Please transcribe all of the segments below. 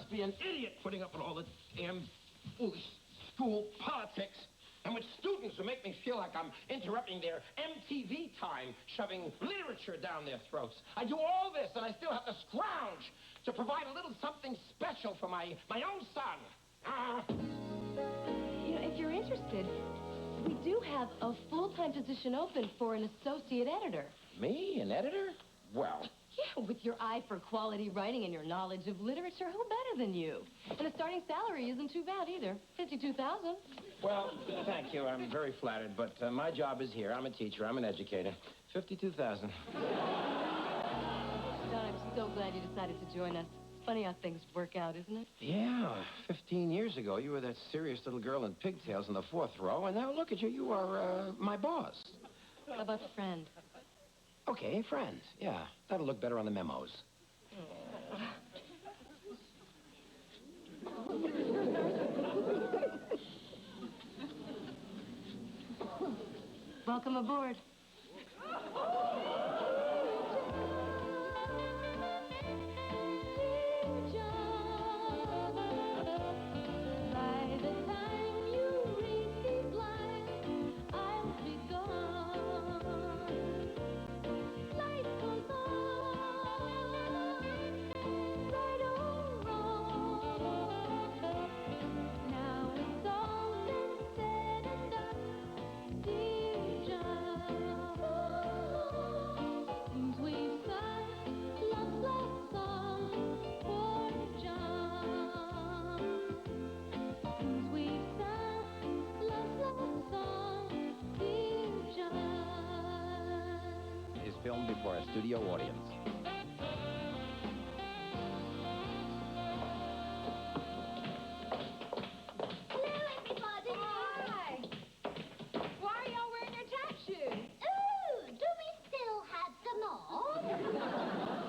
must be an idiot putting up with all the damn foolish school politics. And with students who make me feel like I'm interrupting their MTV time, shoving literature down their throats. I do all this, and I still have to scrounge to provide a little something special for my own son. You know, if you're interested, we do have a full-time position open for an associate editor. Me, an editor? Well... Yeah, with your eye for quality writing and your knowledge of literature, who better than you? And the starting salary isn't too bad either, $52,000. Well, thank you. I'm very flattered, but my job is here. I'm a teacher. I'm an educator. $52,000. John, I'm so glad you decided to join us. It's funny how things work out, isn't it? Yeah, 15 years ago, you were that serious little girl in pigtails in the 4th row, and now look at you. You are my boss. How about friend? Okay, friend. Yeah, that'll look better on the memos. Welcome aboard. Filmed before a studio audience. Hello, everybody. Hi. Why are y'all wearing your tap shoes? Oh, do we still have them on?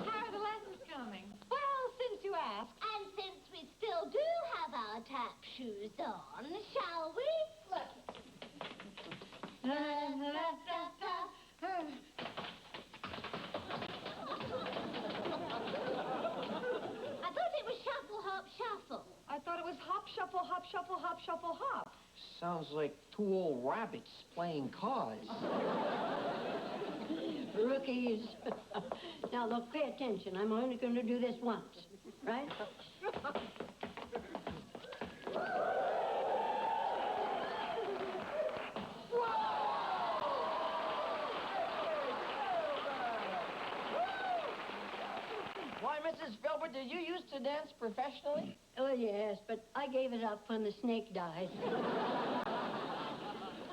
How are the lessons coming? Well, since you ask, and since we still do have our tap shoes on, shall we? Look. I thought it was shuffle, hop, shuffle. I thought it was hop, shuffle, hop, shuffle, hop, shuffle, hop. Sounds like 2 old rabbits playing cards. Rookies. Now, look, pay attention. I'm only going to do this once, right? Why, Mrs. Philbert, did you used to dance professionally? Oh, yes, but I gave it up when the snake died.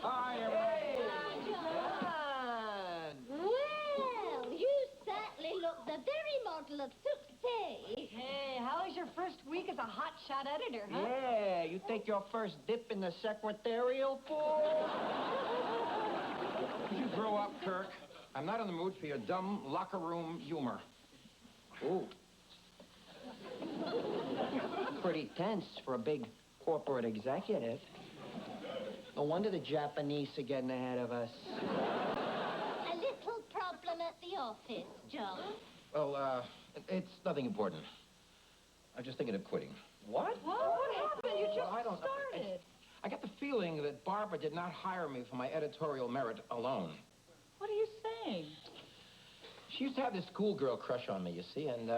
Hi, everyone. Hey, John. Well, you certainly look the very model of success. Hey, how was your first week as a hotshot editor, huh? Yeah, you take your first dip in the secretarial pool? Could you grow up, Kirk? I'm not in the mood for your dumb locker room humor. Ooh. Pretty tense for a big corporate executive. No wonder the Japanese are getting ahead of us. A little problem at the office, John. Well, it's nothing important. I'm just thinking of quitting. What? What happened? You just I don't know. started. I got the feeling that Barbara did not hire me for my editorial merit alone. What are you saying? She used to have this schoolgirl crush on me, you see, and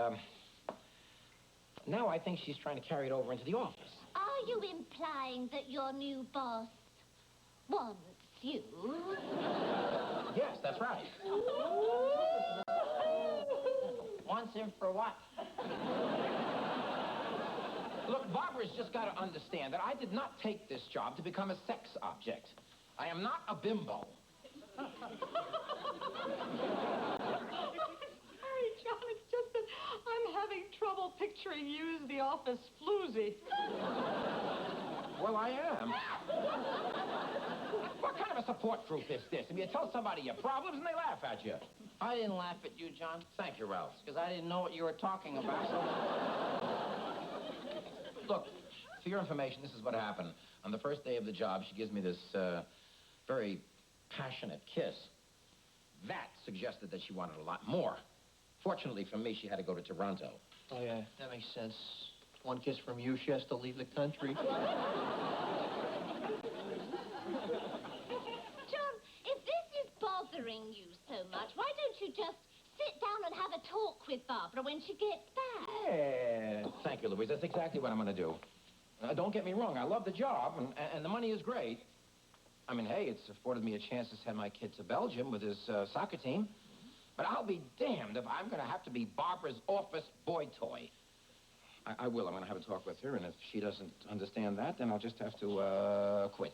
now I think she's trying to carry it over into the office. Are you implying that your new boss wants you? Yes, that's right. Wants him for what? Look, Barbara's just got to understand that I did not take this job to become a sex object. I am not a bimbo. Sorry, John, it's just that I'm having trouble picturing you as the office floozy. Well, I am. What kind of a support group is this? If you tell somebody your problems and they laugh at you. I didn't laugh at you, John. Thank you, Ralph. Because I didn't know what you were talking about. Look, for your information, this is what happened. On the first day of the job, she gives me this very passionate kiss. That suggested that she wanted a lot more. Fortunately for me, she had to go to Toronto. Oh, yeah, that makes sense. One kiss from you, she has to leave the country. John, if this is bothering you so much, why don't you just sit down and have a talk with Barbara when she gets back? Yeah, thank you, Louise. That's exactly what I'm going to do. Don't get me wrong. I love the job, and the money is great. I mean, hey, it's afforded me a chance to send my kid to Belgium with his soccer team. But I'll be damned if I'm going to have to be Barbara's office boy toy. I will. I'm going to have a talk with her, and if she doesn't understand that, then I'll just have to quit.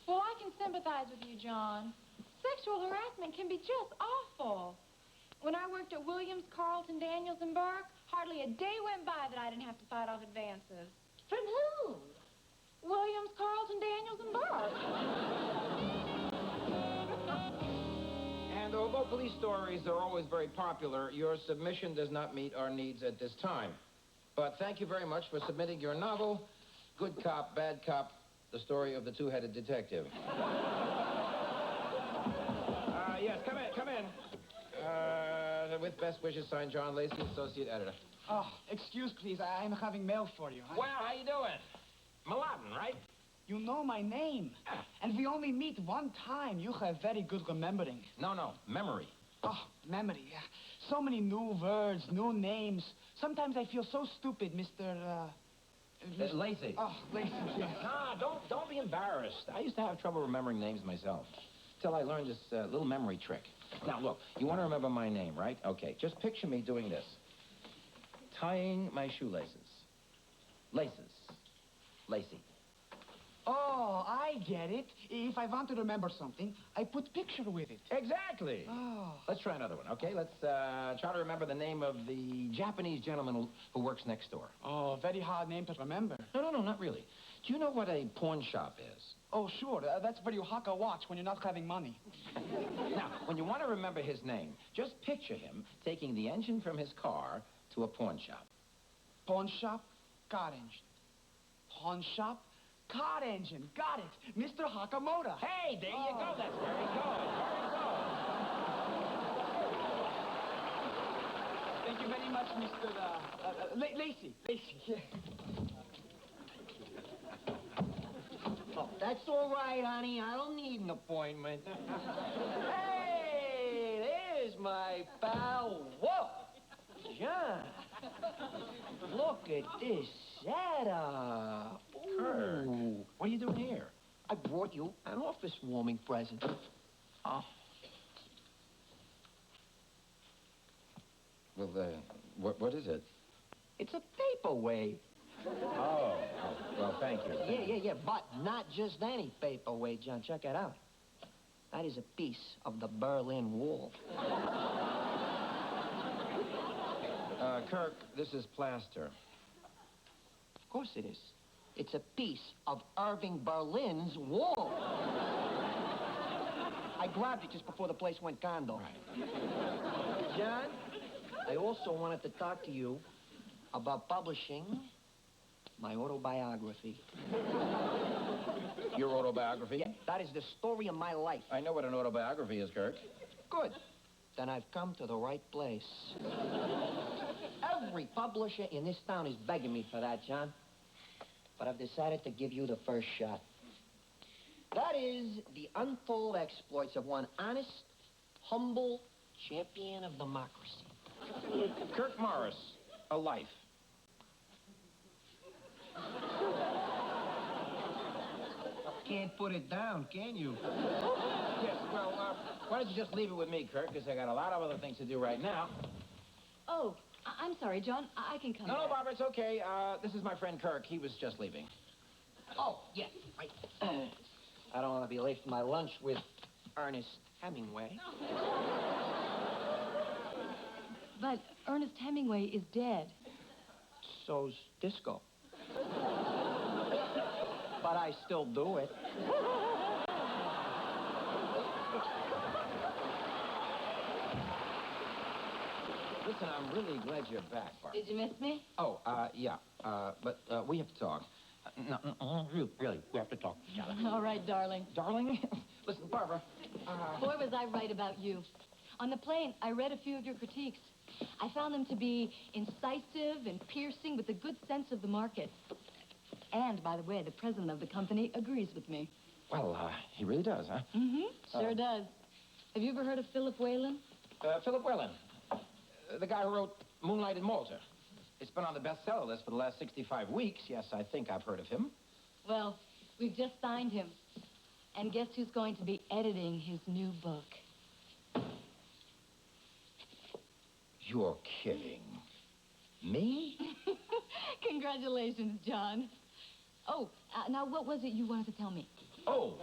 Well, I can sympathize with you, John. Sexual harassment can be just awful. When I worked at Williams, Carlton, Daniels, and Burke, hardly a day went by that I didn't have to fight off advances. From whom? Williams, Carlton, Daniels, and Burke. And although police stories are always very popular, your submission does not meet our needs at this time. But thank you very much for submitting your novel, Good Cop, Bad Cop, the story of the two-headed detective. Yes, come in. With best wishes, signed John Lacey, Associate Editor. Oh, excuse, please. I'm having mail for you. Well, how you doing? Mladen, right? You know my name. And we only meet one time. You have very good remembering. No, memory. Oh, memory, yeah. So many new words, new names. Sometimes I feel so stupid, Mr. Lacey. Oh, Lacey, yeah. Nah, don't be embarrassed. I used to have trouble remembering names myself. Till I learned this little memory trick. Now, look, you want to remember my name, right? Okay, just picture me doing this. Tying my shoelaces. Laces. Lacey. Oh, I get it. If I want to remember something, I put picture with it. Exactly. Oh. Let's try another one, okay? Let's try to remember the name of the Japanese gentleman who works next door. Oh, very hard name to remember. No, not really. Do you know what a pawn shop is? Oh, sure. That's where you hock a watch when you're not having money. Now, when you want to remember his name, just picture him taking the engine from his car to a pawn shop. Pawn shop, car engine. Pawn shop, car engine. Got it. Mr. Hakamoto. Hey, there you go. That's very good. Thank you very much, Mr. Lacey. Yeah. Oh, that's all right, honey. I don't need an appointment. Hey, there's my pal. Whoa, John. Look at this setup. Kirk, what are you doing here? I brought you an office warming present. Oh. Well, what is it? It's a paperweight. Oh, well, thank you. Yeah, but not just any paperweight, John. Check it out. That is a piece of the Berlin Wall. Kirk, this is plaster. Of course it is. It's a piece of Irving Berlin's wall. I grabbed it just before the place went condo. Right. John, I also wanted to talk to you about publishing my autobiography. Your autobiography? Yeah, that is the story of my life. I know what an autobiography is, Kirk. Good. Then I've come to the right place. Every publisher in this town is begging me for that, John. But I've decided to give you the first shot. That is the untold exploits of one honest, humble champion of democracy. Kirk Morris, A Life. Can't put it down, can you? Yes, well, why don't you just leave it with me, Kirk, because I got a lot of other things to do right now. Oh, I'm sorry, John. I can come No, back. Barbara, it's okay. This is my friend Kirk. He was just leaving. Oh, yeah, right. I don't want to be late for my lunch with Ernest Hemingway. But Ernest Hemingway is dead. So's disco. But I still do it. Listen, I'm really glad you're back, Barbara. Did you miss me? Oh, yeah. But we have to talk. No, really, we have to talk. All right, darling. Darling? Listen, Barbara. Boy, was I right about you. On the plane, I read a few of your critiques. I found them to be incisive and piercing with a good sense of the market. And, by the way, the president of the company agrees with me. Well, he really does, huh? Mm-hmm. Sure does. Have you ever heard of Philip Whalen? Philip Whalen. The guy who wrote Moonlight in Malta. It's been on the bestseller list for the last 65 weeks. Yes, I think I've heard of him. Well, we've just signed him. And guess who's going to be editing his new book? You're kidding. Me? Congratulations, John. Oh, now what was it you wanted to tell me? Oh.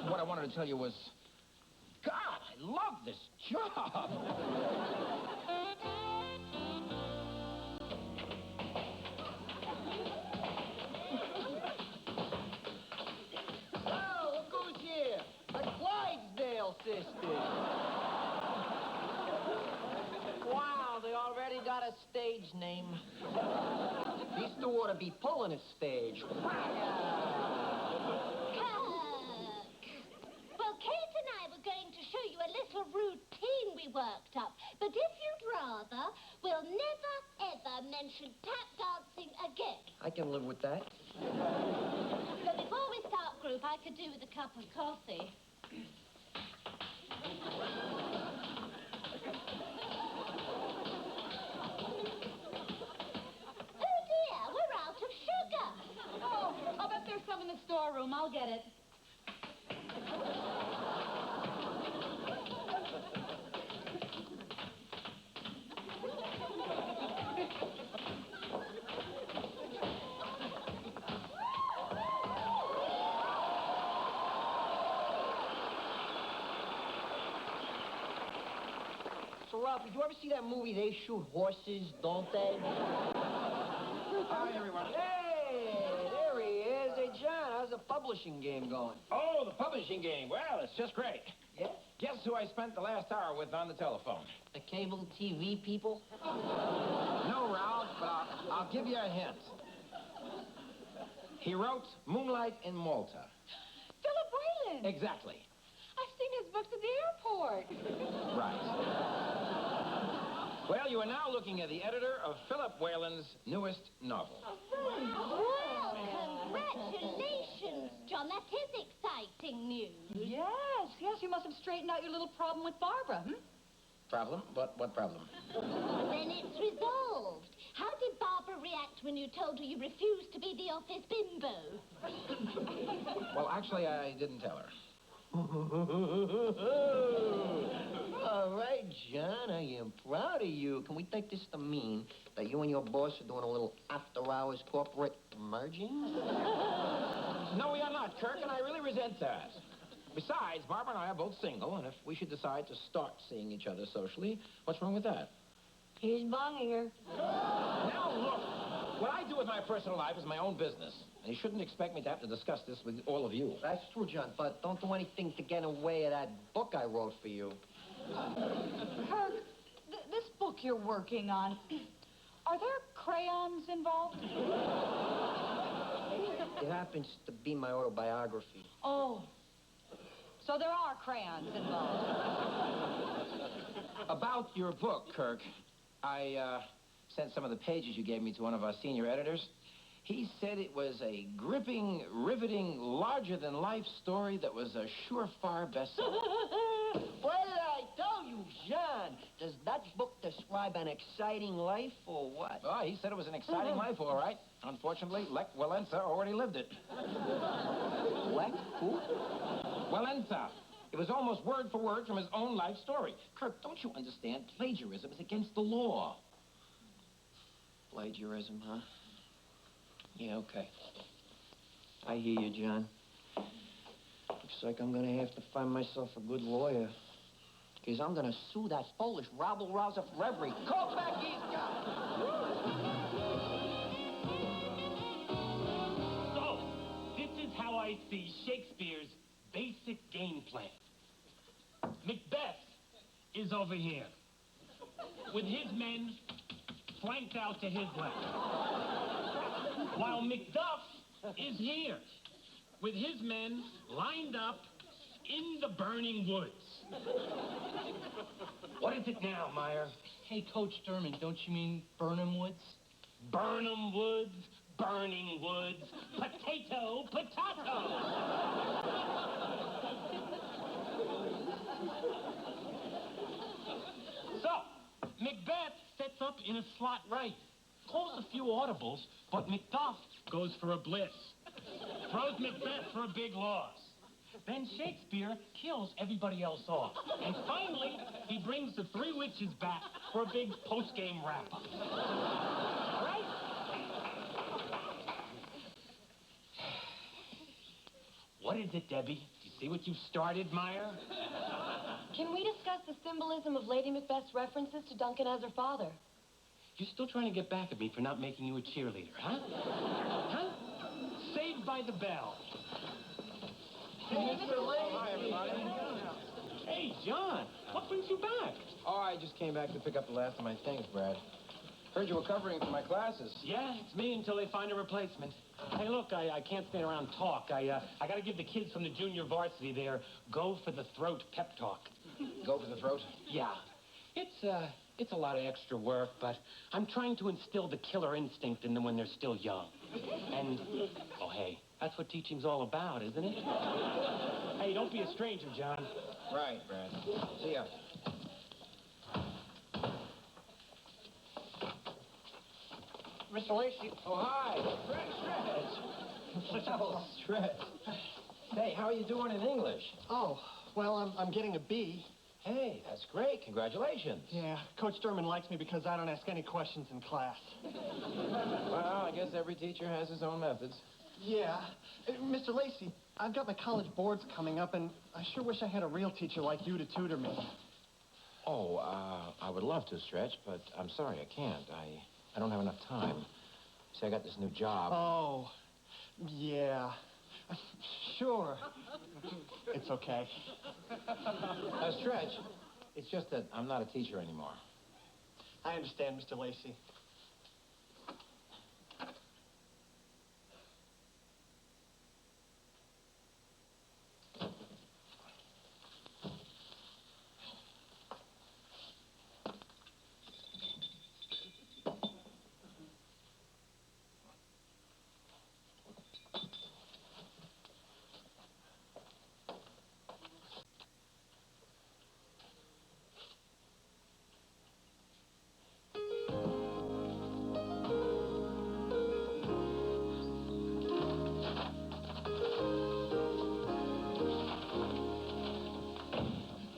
What I wanted to tell you was, God, I love this job. Oh, look who's here. The Clydesdale sisters. Wow, they already got a stage name. These two ought to be pulling a stage. Kirk! Well, Kate and I were going to show you a little routine we worked up. But if you'd rather, we'll never, ever mention tap dancing again. I can live with that. But before we start, group, I could do with a cup of coffee. Oh, dear, we're out of sugar. Oh, I'll bet there's some in the storeroom. I'll get it. So, Ralph, did you ever see that movie, They Shoot Horses, Don't They? Hi, everyone. Hey, there he is. Hey, John, how's the publishing game going? Oh, the publishing game. Well, it's just great. Yeah? Guess who I spent the last hour with on the telephone? The cable TV people? No, Ralph, but I'll give you a hint. He wrote Moonlight in Malta. Philip Whalen. Exactly. I've seen his books at the airport. Right. Well, you are now looking at the editor of Philip Whalen's newest novel. Well, congratulations, John. That is exciting news. Yes, you must have straightened out your little problem with Barbara, Problem? What problem? Then it's resolved. How did Barbara react when you told her you refused to be the office bimbo? Well, actually, I didn't tell her. All right, John, I am proud of you. Can we take this to mean that you and your boss are doing a little after-hours corporate merging? No, we are not, Kirk, and I really resent that. Besides, Barbara and I are both single, and if we should decide to start seeing each other socially, what's wrong with that? He's bonging her. Now, look, what I do with my personal life is my own business, and you shouldn't expect me to have to discuss this with all of you. That's true, John, but don't do anything to get in the way of that book I wrote for you. Kirk, this book you're working on, are there crayons involved? It happens to be my autobiography. Oh, so there are crayons involved. About your book, Kirk, I sent some of the pages you gave me to one of our senior editors. He said it was a gripping, riveting, larger-than-life story that was a surefire bestseller. What did I tell you, John? Does that book describe an exciting life or what? Oh, he said it was an exciting life, all right. Unfortunately, Lech Walesa already lived it. Lech? Who? Walesa. It was almost word for word from his own life story. Kirk, don't you understand? Plagiarism is against the law. Plagiarism, huh? Yeah, okay. I hear you, John. Looks like I'm gonna have to find myself a good lawyer. Because I'm gonna sue that Polish rabble-rouser for every callback he's got. So, this is how I see Shakespeare's basic game plan. Macbeth is over here, with his men flanked out to his left, while Macduff is here, with his men lined up in the burning woods. What is it now, Meyer? Hey, Coach Sturman, don't you mean Burnham Woods? Burnham Woods, burning woods, potato, potato. So, Macbeth sets up in a slot right. Calls a few audibles, but Macduff goes for a bliss. Throws Macbeth for a big loss. Then Shakespeare kills everybody else off. And finally, he brings the three witches back for a big post-game wrap-up. All right? What is it, Debbie? You see what you started, Meyer? Can we discuss the symbolism of Lady Macbeth's references to Duncan as her father? You're still trying to get back at me for not making you a cheerleader, huh? Huh? Saved by the bell. Hi, everybody. Hey, John, what brings you back? Oh, I just came back to pick up the last of my things, Brad. Heard you were covering for my classes. Yeah, it's me until they find a replacement. Hey, look, I can't stand around talk. I got to give the kids from the junior varsity their go for the throat pep talk. Go for the throat? Yeah. It's a lot of extra work, but I'm trying to instill the killer instinct in them when they're still young. And, oh, hey, that's what teaching's all about, isn't it? Hey, don't be a stranger, John. Right, Brad. See ya. Mr. Lacey. Oh, hi. Stretch. Oh, Stretch. Hey, how are you doing in English? Oh, well, I'm getting a B. Hey, that's great. Congratulations. Yeah, Coach Sturman likes me because I don't ask any questions in class. Well, I guess every teacher has his own methods. Yeah. Mr. Lacey, I've got my college boards coming up, and I sure wish I had a real teacher like you to tutor me. Oh, I would love to, Stretch, but I'm sorry, I can't. I don't have enough time. See, I got this new job. Oh, yeah. Sure. It's okay. Stretch, it's just that I'm not a teacher anymore. I understand, Mr. Lacey.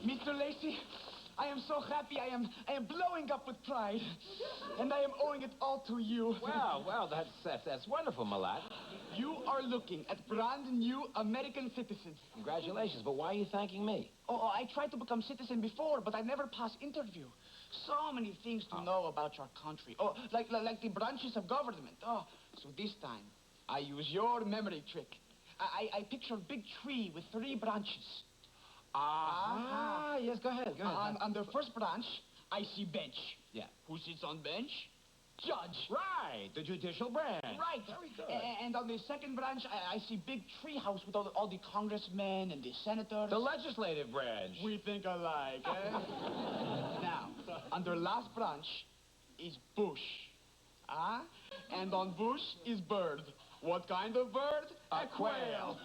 Mr. Lacey, I am so happy. I am blowing up with pride. And I am owing it all to you. Well, that's wonderful, my lad. You are looking at brand new American citizens. Congratulations, but why are you thanking me? Oh, I tried to become citizen before, but I never passed interview. So many things to know about your country. Oh, like the branches of government. Oh, so this time, I use your memory trick. I picture a big tree with 3 branches. Yes, go ahead. On the first branch, I see bench. Yeah. Who sits on bench? Judge. Right, the judicial branch. Right. Very good. And on the second branch, I see big tree house with all the congressmen and the senators. The legislative branch. We think alike, eh? Now, on the last branch is bush. And on bush is bird. What kind of bird? A quail.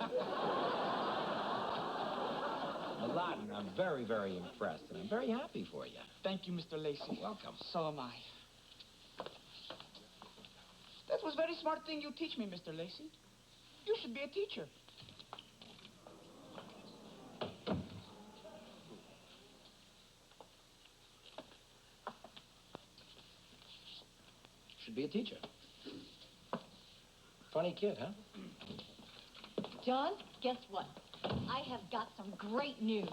Aladdin, I'm very, very impressed, and I'm very happy for you. Thank you, Mr. Lacey. Welcome. So am I. That was very smart thing you teach me, Mr. Lacey. You should be a teacher. Should be a teacher. Funny kid, huh? John, guess what? I have got some great news.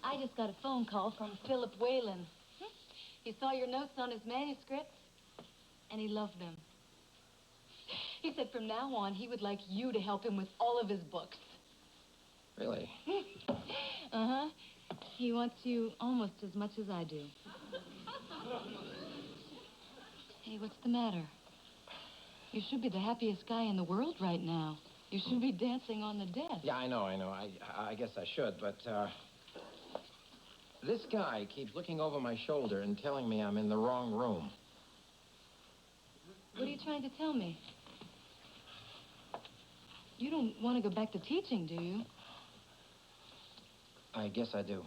I just got a phone call from Philip Whalen. He saw your notes on his manuscripts, and he loved them. He said from now on, he would like you to help him with all of his books. Really? Uh-huh. He wants you almost as much as I do. Hey, what's the matter? You should be the happiest guy in the world right now. You should be dancing on the desk. Yeah, I know. I guess I should, but, This guy keeps looking over my shoulder and telling me I'm in the wrong room. What are you trying to tell me? You don't want to go back to teaching, do you? I guess I do.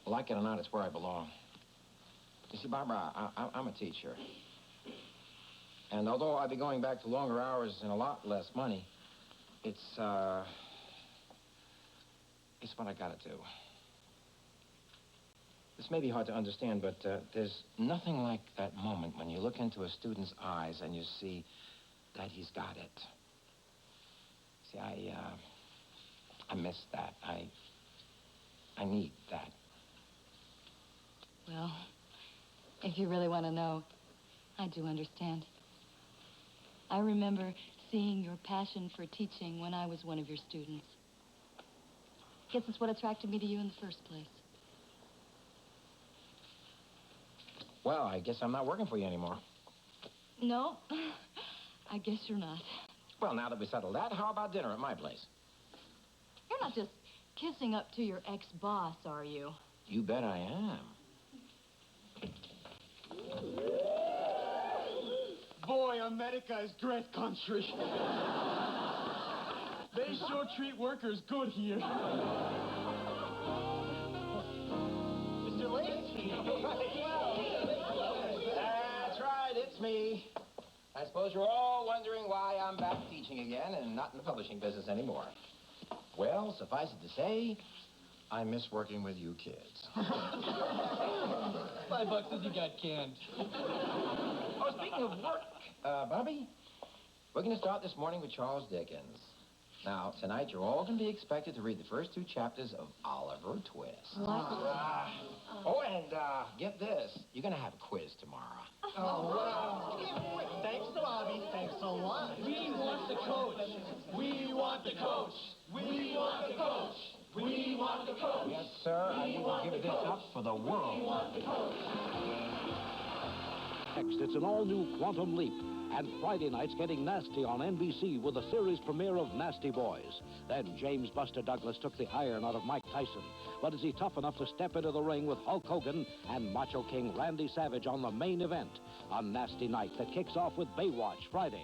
Like it or not, it's where I belong. You see, Barbara, I'm a teacher. And although I'll be going back to longer hours and a lot less money, it's what I gotta do. This may be hard to understand, but there's nothing like that moment when you look into a student's eyes and you see that he's got it. See, I miss that. I need that. Well, if you really want to know, I do understand. I remember seeing your passion for teaching when I was one of your students. Guess it's what attracted me to you in the first place. Well, I guess I'm not working for you anymore. No, I guess you're not. Well, now that we settled that, how about dinner at my place? You're not just kissing up to your ex-boss, are you? You bet I am. Boy, America is great country. They sure treat workers good here. Mr. Lacey. That's right, it's me. I suppose you're all wondering why I'm back teaching again and not in the publishing business anymore. Well, suffice it to say, I miss working with you kids. $5 says you got canned. Oh, speaking of work, Bobby, we're going to start this morning with Charles Dickens. Now, tonight, you're all going to be expected to read the first 2 chapters of Oliver Twist. What? And get this. You're going to have a quiz tomorrow. Oh, wow. Thanks, Bobby. Thanks a lot. We want the coach. We want the coach. We want the coach. We want the coach. Yes, sir. I will give this up for the world. We want the coach. Next, it's an all-new Quantum Leap. And Friday night's getting nasty on NBC with the series premiere of Nasty Boys. Then James Buster Douglas took the iron out of Mike Tyson. But is he tough enough to step into the ring with Hulk Hogan and Macho King Randy Savage on the main event? A nasty night that kicks off with Baywatch Friday.